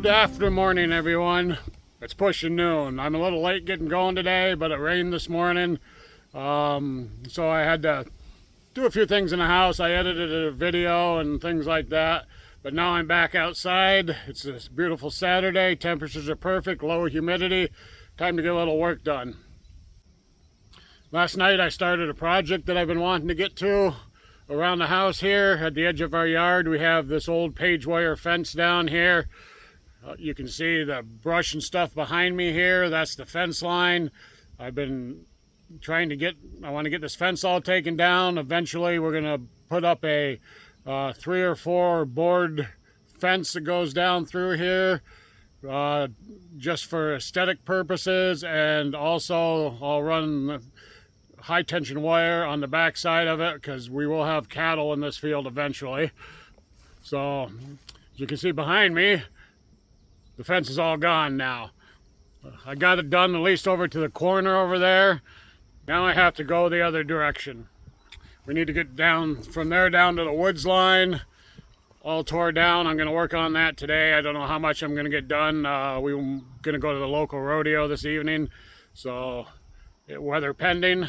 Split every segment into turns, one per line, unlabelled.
Good after morning, everyone. It's pushing noon. I'm a little late getting going today, but it rained this morning. So I had to do a few things in the house. I edited a video and things like that. But now I'm back outside. It's a beautiful Saturday. Temperatures are perfect, low humidity. Time to get a little work done. Last night I started a project that I've been wanting to get to around the house here. At the edge of our yard, we have this old page wire fence down here. You can see the brush and stuff behind me here. That's the fence line. I've been trying to I want to get this fence all taken down. Eventually we're going to put up a 3 or 4 board fence that goes down through here just for aesthetic purposes, and also I'll run high tension wire on the back side of it because we will have cattle in this field eventually. So as you can see behind me, the fence is all gone now. I got it done at least over to the corner over there. Now I have to go the other direction. We need to get down from there down to the woods line, all tore down. I'm going to work on that today. I don't know how much I'm going to get done. We're going to go to the local rodeo this evening, so weather pending.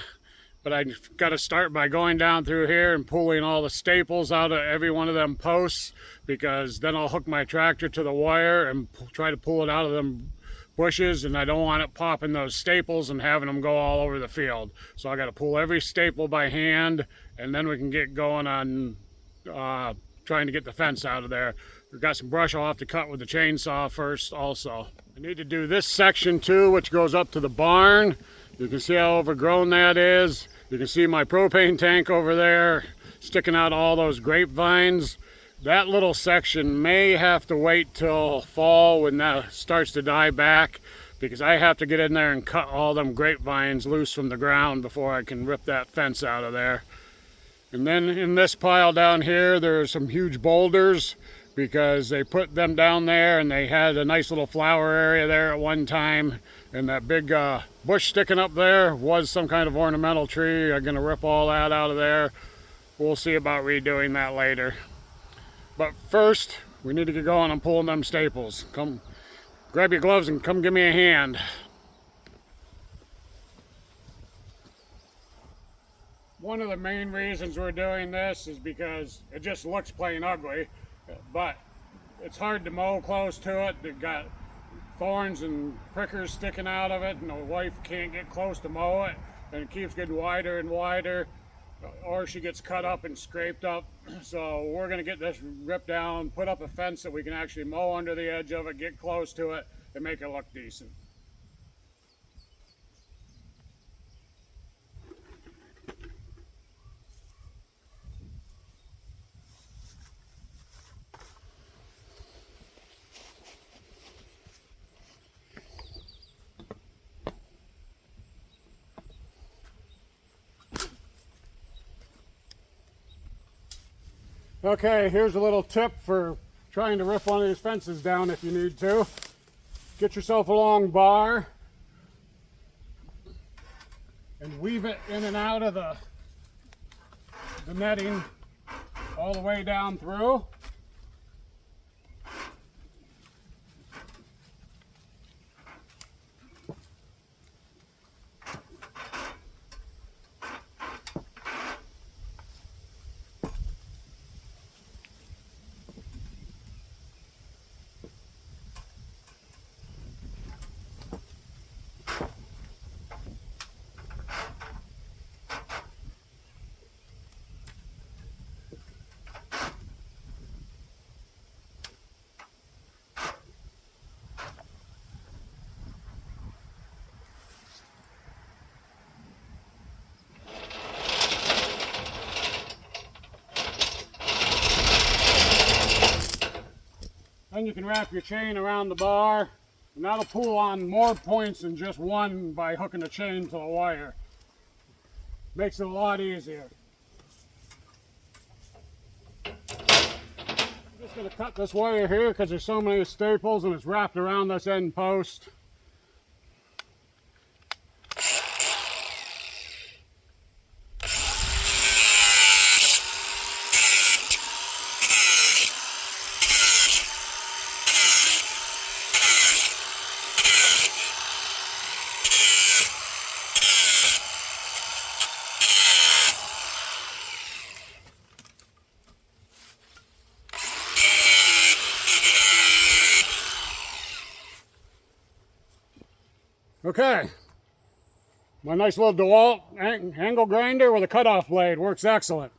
But I got to start by going down through here and pulling all the staples out of every one of them posts, because then I'll hook my tractor to the wire and try to pull it out of them bushes, and I don't want it popping those staples and having them go all over the field. So I got to pull every staple by hand, and then we can get going on trying to get the fence out of there. We've got some brush I'll have to cut with the chainsaw first also. I need to do this section too, which goes up to the barn. You can see how overgrown that is. You can see my propane tank over there sticking out all those grapevines. That little section may have to wait till fall when that starts to die back, because I have to get in there and cut all them grapevines loose from the ground before I can rip that fence out of there. And then in this pile down here, there's some huge boulders, because they put them down there and they had a nice little flower area there at one time, and that big bush sticking up there was some kind of ornamental tree. I'm going to rip all that out of there. We'll see about redoing that later. But first, we need to get going on pulling them staples. Come, grab your gloves and come give me a hand. One of the main reasons we're doing this is because it just looks plain ugly, but it's hard to mow close to it. They've got thorns and prickers sticking out of it, and the wife can't get close to mow it, and it keeps getting wider and wider, or she gets cut up and scraped up. So we're going to get this ripped down, put up a fence that we can actually mow under the edge of it, get close to it, and make it look decent. Okay, here's a little tip for trying to rip one of these fences down if you need to. Get yourself a long bar and weave it in and out of the netting all the way down through. Then you can wrap your chain around the bar, and that'll pull on more points than just one by hooking a chain to the wire. Makes it a lot easier. I'm just going to cut this wire here because there's so many staples and it's wrapped around this end post. Okay, my nice little DeWalt angle grinder with a cutoff blade works excellent.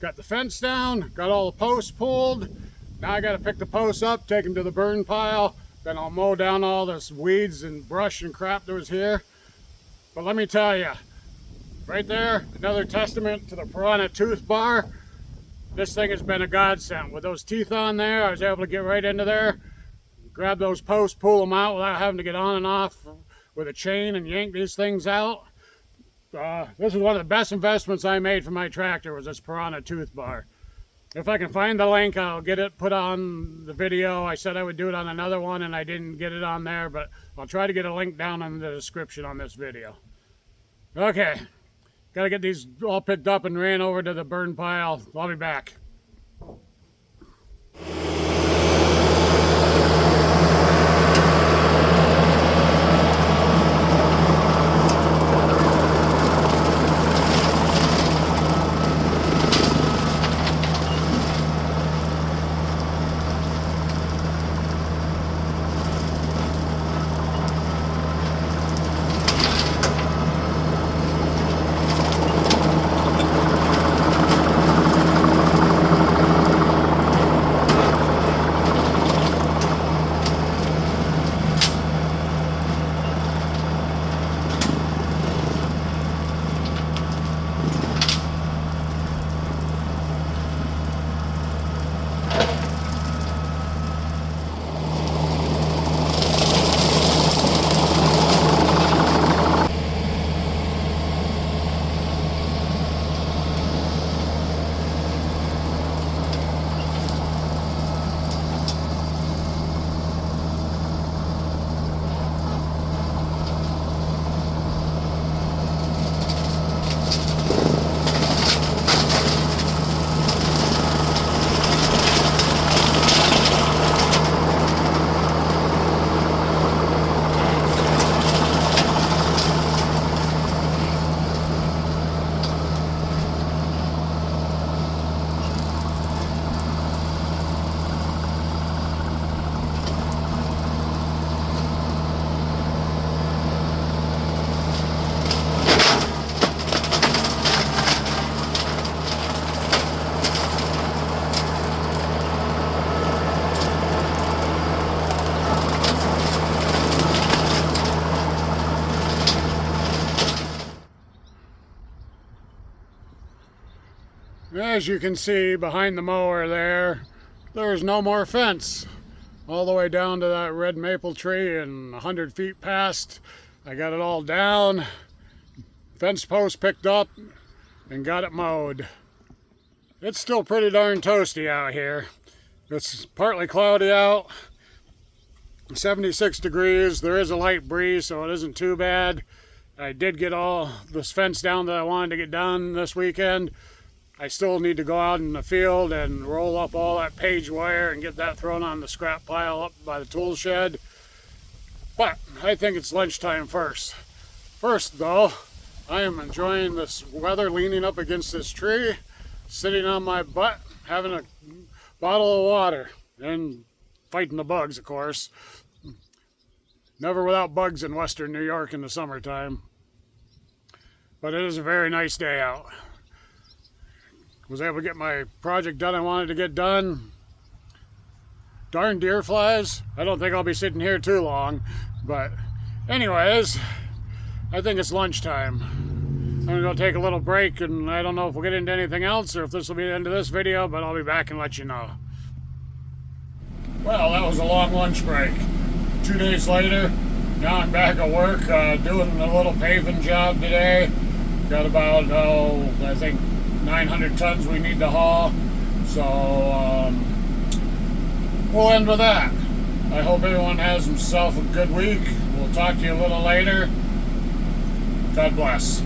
Got the fence down, got all the posts pulled. Now I got to pick the posts up, take them to the burn pile. Then I'll mow down all this weeds and brush and crap that was here. But let me tell you, right there, another testament to the piranha tooth bar. This thing has been a godsend. With those teeth on there, I was able to get right into there, grab those posts, pull them out without having to get on and off with a chain and yank these things out. This is one of the best investments I made for my tractor, was this piranha tooth bar. If I can find the link, I'll get it put on the video. I said I would do it on another one and I didn't get it on there, but I'll try to get a link down in the description on this video. Okay, gotta get these all picked up and ran over to the burn pile. I'll be back. As you can see behind the mower there's no more fence. All the way down to that red maple tree and 100 feet past. I got it all down, fence post picked up, and got it mowed. It's still pretty darn toasty out here. It's partly cloudy out, 76 degrees. There is a light breeze, so it isn't too bad. I did get all this fence down that I wanted to get done this weekend. I still need to go out in the field and roll up all that page wire and get that thrown on the scrap pile up by the tool shed. But I think it's lunchtime first. First though, I am enjoying this weather, leaning up against this tree, sitting on my butt, having a bottle of water, and fighting the bugs, of course. Never without bugs in western New York in the summertime. But it is a very nice day out. Was able to get my project done I wanted to get done. Darn deer flies. I don't think I'll be sitting here too long. But anyways, I think it's lunchtime. I'm gonna go take a little break, and I don't know if we'll get into anything else or if this will be the end of this video, but I'll be back and let you know. Well, that was a long lunch break. 2 days later, now I'm back at work doing a little paving job today. Got about, I think 900 tons we need to haul, so we'll end with that. I hope everyone has himself a good week. We'll talk to you a little later. God bless.